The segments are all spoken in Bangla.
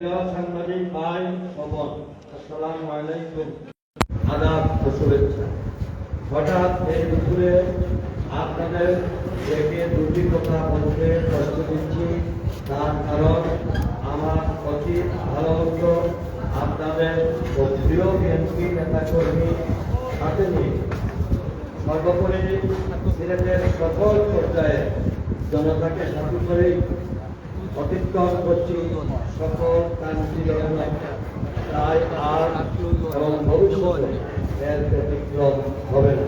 সাংবাদিক ভাই সবন, আসসালামু আলাইকুম, আদাব ও শুভেচ্ছা। হঠাৎ এই দুপুরে আপনাদের দেখে দুটি কথা বলতে কষ্ট দিচ্ছি, তার কারণ আমার অতি ভালো হতো আপনাদের প্রিয় বিএনপি নেতা কর্মী সাথে নিয়ে সর্বোপরি সিলেটের সকল পর্যায়ে জনতাকে সাথে করে অতিক্রম করছি সকল কান্তিলগ্ন, তাই আর এবং ভবিষ্যতে এর ব্যতিক্রম হবে না।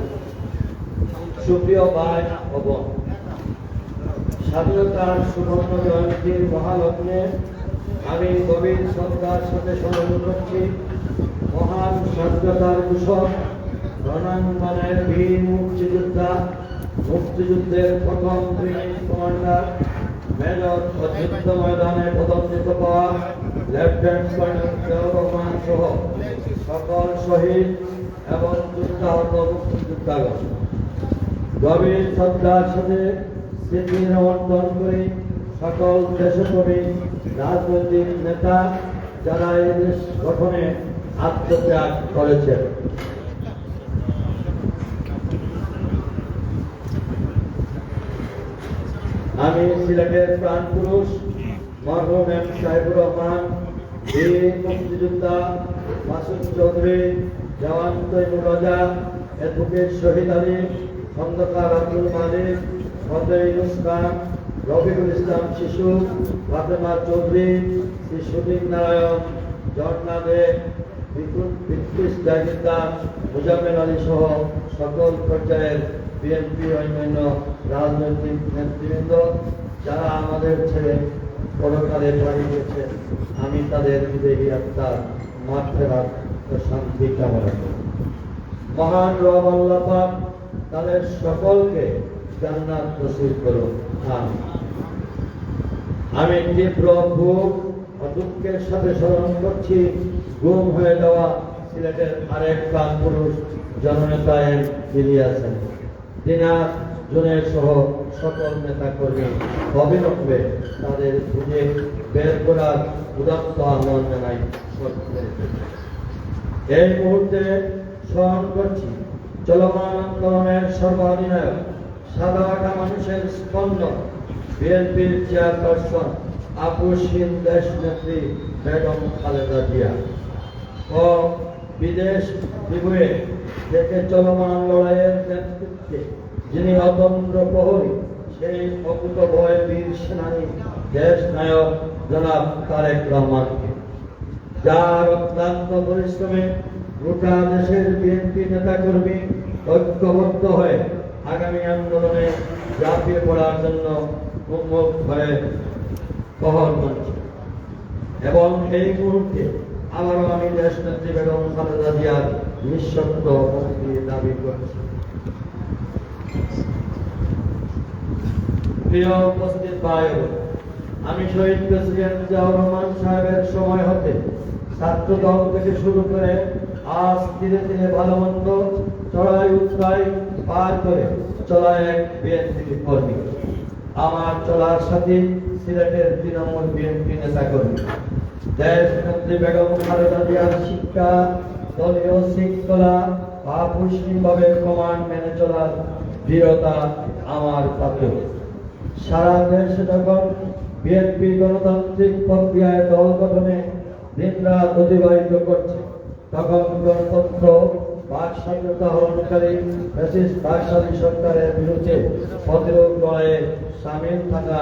সুপ্রিয় ভাই ও বোন, স্বাধীনতার সুবর্ণ জয়ন্তীর মহালগ্নে আমি গভীর শ্রদ্ধার সাথে স্মরণ করছি মহান স্বাধীনতার ঘোষক, রণাঙ্গনের বীর মুক্তিযোদ্ধা, মুক্তিযুদ্ধের প্রথম ব্রিগেড কমান্ডার, মেজর যুদ্ধ ময়দানে পদোন্নতি পাওয়া লেফটেন্যান্ট কর্নেল জিয়াউর রহমান সহ সকল শহীদ এবং যুদ্ধাহত মুক্তিযোদ্ধাগণ। গভীর শ্রদ্ধার সাথে স্মৃতি নিমন্ত্রণ করে সকল দেশপ্রেমী রাজনৈতিক নেতা যারা এই দেশ গঠনে আত্মত্যাগ করেছেন। আমি সিলেটের প্রাণ পুরুষ মরহুম এম সাহেবুর রহমান, বীর মুক্তিযোদ্ধা মাসুদ চৌধুরী, জওয়ান তৈমুর রাজা, অ্যাডভোকেট শহীদ আলী, খন্দকার আব্দুল মালিক, ফজলে ইউনুস খান, রফিকুল ইসলাম শিশু, ফাতেমা চৌধুরী, শ্রী সুদীপ নারায়ণ, ঝর্ণা দে, বিদ্যুৎ জাগিরদার, মুজাম্মেল আলী সহ সকল পর্যায়ের বিএনপি অন্যান্য রাজনৈতিক নেতৃবৃন্দ যারা আমাদের ছেড়ে পরকালে বাড়ি গেছেন, আমি তাদের বিদেহী আত্মার মাগফিরাত ও শান্তি কামনা করি। মহান রব আল্লাহ পাক তাদের সকলকে জান্নাত নসিব করুন, আমিন। আমি তীব্র ভোগ ও দুঃখের সাথে স্মরণ করছি গুম হয়ে যাওয়া সিলেটের আরেক প্রাণ পুরুষ জননেতা এম ইলিয়াসের। দিনার জনের সহ সকল নেতা কর্মী অবিলম্বে তাদের খুঁজে বের করার উদাত্ত আহ্বান জানাই। এই মুহূর্তে স্মরণ করছি চলমান আন্দোলনের সর্বাধিনায়ক, সাধারণ মানুষের স্পন্দন, বিএনপির চেয়ারপারসন আপসহীন দেশ নেত্রী বেগম খালেদা জিয়া ও বিদেশ বিভুয়ে থেকে চলমান লড়াইয়ের নেতৃত্বে যিনি অতন্ত্র প্রহরী, সেই অকুতভয় বীর সেনানী দেশ নায়ক জনাব তারেক রহমানকে, যার অক্লান্ত পরিশ্রমে গোটা দেশের বিএনপি নেতাকর্মী ঐক্যবদ্ধ হয়ে আগামী আন্দোলনে ঝাঁপিয়ে পড়ার জন্য উন্মুখ হয়ে প্রহর করছে। এবং এই মুহূর্তে আবারও আমি দেশ নেত্রী বেগম খালেদা জিয়ার নিঃশর্ত মুক্তি দাবি করছি। প্রিয় উপস্থিত ভাই, আমি শহীদ প্রেসিডেন্ট জিয়াউর রহমান সাহেবের সময় হতে ছাত্র দল থেকে শুরু করে আজ ধীরে ধীরে ভালো মন্দ চড়াই উৎরাই পার করে চলা এক বিএনপি কর্মী। আমার চলার সাথে সিলেটের তৃণমূল বিএনপি নেতা কর্মী। দেশ নেত্রী বেগম খালেদা জিয়ার শিক্ষা, দলীয় শৃঙ্খলা, আপসহীনভাবে কমান্ড মেনে চলার দৃঢ়তা আমার প্রাপ্য। সারা দেশে যখন বিএনপি গণতান্ত্রিক প্রক্রিয়ায় দল গঠনে দিনরাত অতিবাহিত করছে, তখন গণতন্ত্র বাক স্বাধীনতা হরণকারী ফ্যাসিস্ট বাকশালী সরকারের বিরুদ্ধে প্রতিরোধ লড়াইয়ে সামিল থাকা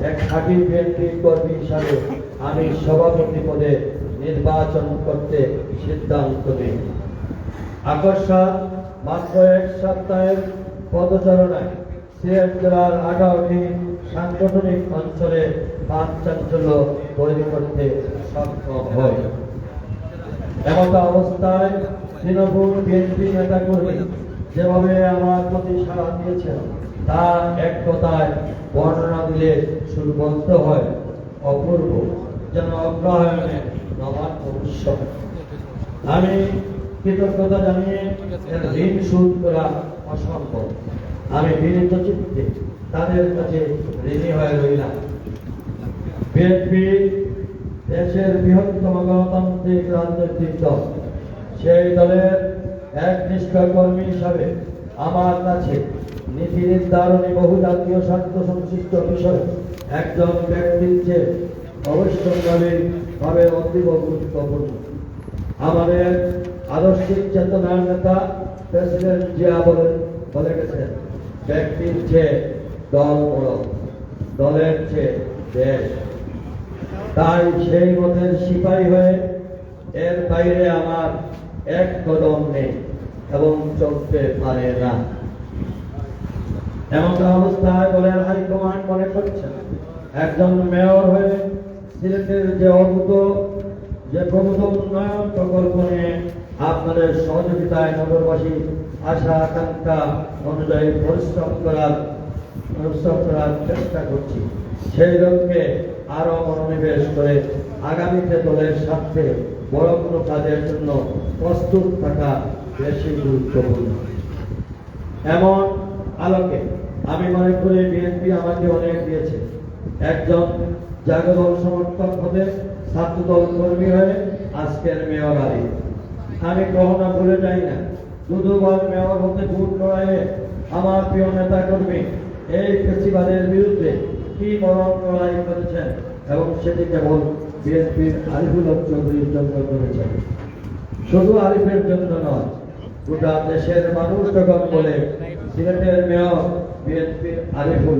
এক খাঁটি বিএনপি কর্মী হিসাবে আমি সভাপতি পদে নির্বাচন করতে সিদ্ধান্ত নিই। আকস্মাৎ মাত্র এক সপ্তাহের পদচারণায় সিলেট জেলার 18টি সাংগঠনিক অঞ্চলে চাঞ্চল্য তৈরি করতে সক্ষম হয়। এমত অবস্থায় তৃণমূল বিএনপি নেতা কর্মী যেভাবে আমার প্রতি সাড়া দিয়েছেন তা এক কথায় বর্ণনা দিলে শুরু বলতে হয় অপূর্ব, যেন অগ্রহায়ণে নবান ভবিষ্যৎ। আমি কৃতজ্ঞতা জানিয়ে এর ঋণ শোধ করা অসম্ভব। আমি বিনীত চিত্তে তাদের কাছে ঋণী হয়ে রইলাম। বিএনপি দেশের বৃহত্তম গণতান্ত্রিক রাজনৈতিক দল। সেই দলের একনিষ্ঠ কর্মী হিসাবে আমার কাছে নীতি নির্ধারণী বহুজাতীয় স্বার্থ সংশ্লিষ্ট বিষয় একজন ব্যক্তির চেয়ে অবশ্যম্ভাবী অতীব গুরুত্বপূর্ণ। আমাদের আদর্শিক চেতনার নেতা প্রেসিডেন্ট জিয়া বলে গেছেন, ব্যক্তির চেয়ে দল বড়, দলের চেয়ে দেশ। তাই সেই মতের সিপাহী হয়ে এর বাইরে আমার এক কদম নেই এবং চলতে পারে না। এমন অবস্থায় দলের হাইকমান্ড মনে করছেন একজন মেয়র হয়ে সিলেটের যে প্রভূত উন্নয়ন প্রকল্প নিয়ে আপনাদের সহযোগিতায় নগরবাসী আশা আকাঙ্ক্ষা অনুযায়ী পরিশ্রম করার চেষ্টা করছি, সেই লক্ষ্যে আরো মনোনিবেশ করে আগামীতে দলের স্বার্থে বড় কোনো কাজের জন্য প্রস্তুত থাকা বেশি গুরুত্বপূর্ণ। এমন আলোকে আমি মনে করি বিএনপি আমাকে অনেক দিয়েছে। একজন জাগদল সমর্থক হতে ছাত্রদল কর্মী হয়ে আজকের মেয়র আলী। আমি কখনো ভুলে যাই না, দুবার মেয়র হতে ভোট লড়াইয়ে আমার প্রিয় নেতা কর্মী এই ফেস্টিভালের বিরুদ্ধে কি বড় লড়াই করেছেন এবং সেটি কেবল বিএনপির আরিফুল হক চৌধুরীর জন্য করেছেন। শুধু আরিফের জন্য নয়, গোটা দেশের মানুষ যখন বলে সিলেটের মেয়র বিএনপির আরিফুল,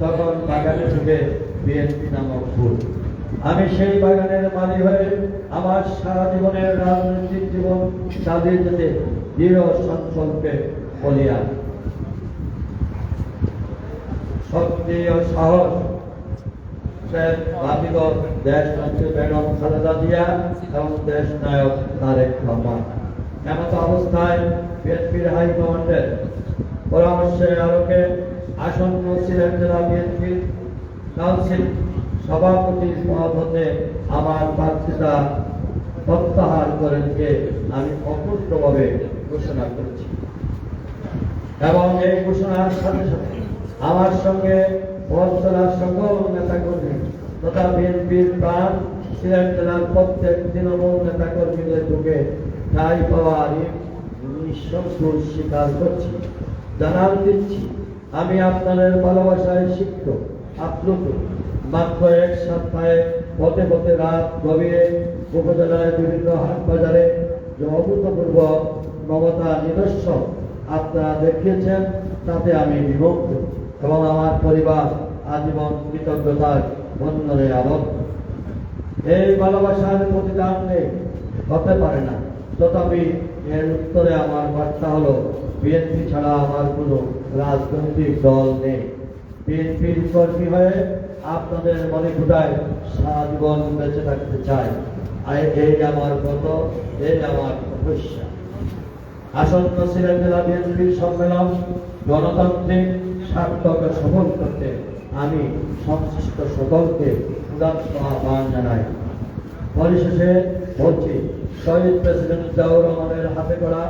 তখন বাগানে থেকে বিএনপি নামক ফুল। আমি সেই বাগানের মালি হয়ে আমার সারা জীবনের রাজনৈতিক জীবন চালিয়ে যেতে দৃঢ় সংকল্পে বলিয়া শক্তি ও সাহস দেশমন্ত্রী বেগম খালেদা জিয়া এবং দেশ নায়ক তারেক রহমান। এমত অবস্থায় বিএনপির হাইকমান্ডের পরামর্শের আলোকে আসন্ন সিলেট জেলা বিএনপির কাউন্সিল সভাপতির পদ হতে আমার প্রার্থিতা প্রত্যাহার করে দিয়ে আমি অপূর্ণভাবে ঘোষণা করেছি এবং এই ঘোষণার সাথে সাথে আমার সঙ্গে পথ চলার সকল নেতাকর্মী তথা বিএনপির প্রাণ সিলেট জেলার প্রত্যেক তৃণমূল নেতাকর্মীদের ঢুকে ঠাঁই পাওয়ার নিঃসংকোচ স্বীকার করছি, জানান দিচ্ছি আমি আপনাদের ভালোবাসায় সিক্ত আপ্লুত। মাত্র এক সপ্তাহে পথে পথে রাত গভীরে উপজেলায় বিভিন্ন হাট বাজারে যে অভূতপূর্ব মমতা নিদর্শন আপনারা দেখিয়েছেন, তাতে আমি বিমুগ্ধ এবং আমার পরিবার আজীবন কৃতজ্ঞতার বন্ধনে আবদ্ধ। এই ভালোবাসার প্রতিদান নেই, হতে পারে না, তথাপি এর উত্তরে আমার বার্তা হলো বিএনপি ছাড়া আমার কোনো রাজনৈতিক দল নেই। বিএনপির কর্মী হয়ে আপনাদের মনে ক্ষুদায় সারা জীবন বেঁচে থাকতে চাই। এই আমার ব্রত, এই আমার তপস্যা। আসন্ন সিলেট জেলা বিএনপির সম্মেলন গণতান্ত্রিক সার্থক সফল করতে আমি সংশ্লিষ্ট সকলকে উদাত্ত আহ্বান জানাই। পরিশেষে বলছি, শহীদ প্রেসিডেন্ট জিয়াউর রহমানের হাতে করা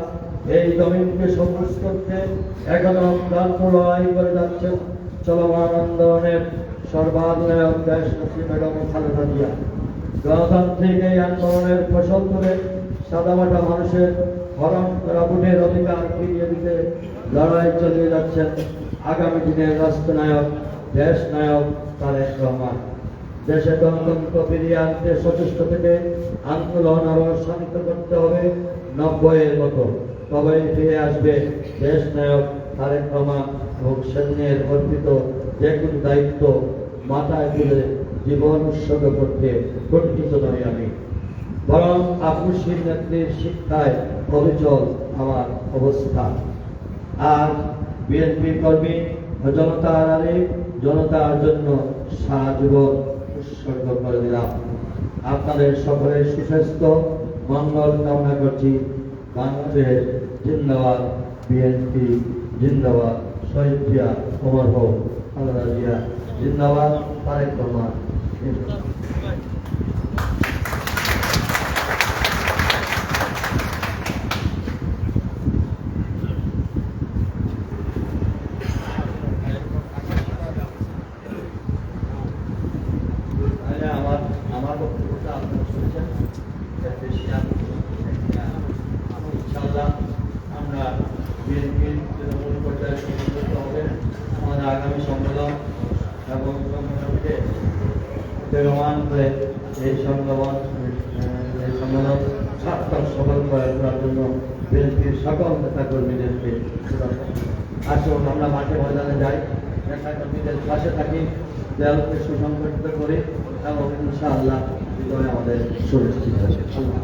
এই জমিনকে সবুজ করতে এখনো ক্লান্ত লড়াই করে যাচ্ছেন চলমান আন্দোলনের সর্বাধিনায়ক দেশনেত্রী বেগম খালেদা জিয়া। গণতান্ত্রিক এই আন্দোলনের ফসল করে সাদামাটা মানুষের হরণ করা ভোটের অধিকার ফিরিয়ে দিতে লড়াই চালিয়ে যাচ্ছেন আগামী দিনের রাষ্ট্রনায়ক দেশ নায়ক তারেক রহমান। দেশে গণতন্ত্র ফিরিয়ে আনতে সচেষ্ট থেকে আন্দোলন আরো শান্ত করতে হবে 90-এর মতো, তবেই ফিরে আসবে দেশ নায়ক তারেক রহমান এবং সৈন্যের অর্পিত যে কোনো দায়িত্ব মাথায় তুলে জীবন উৎসর্গ করতে গঠিত নই আমি, বরং আপুসীর নেত্রীর শিক্ষায় অবিচল আমার অবস্থান। আর বিএনপি কর্মী জনতার আলী জনতার জন্য সারা জীবন উৎসর্গ করে দিলাম। আপনাদের সকলের সুস্বাস্থ্য মঙ্গল কামনা করছি। বাংলাদেশ জিন্দাবাদ, বিএনপি জিন্দাবাদ, শহীদ জিয়া অমর হোক, খালেদা জিয়া জিন্দাবাদ, তারেক রহমান। আমার বক্তব্যটা আগামী সম্মেলন এবং সম্মেলনকে বেগমান করে এই সম্মেলন সার্থক সফল করার জন্য বিএনপির সকল নেতা কর্মীদেরকে আসুন আমরা মাঠে ময়দানে যাই, নেতা কর্মীদের পাশে থাকি, দেয়ালকে সুসংগঠিত করি এবং ইনশাআল্লাহ বিজয় আমাদের সুনিশ্চিত হবে। আল্লাহ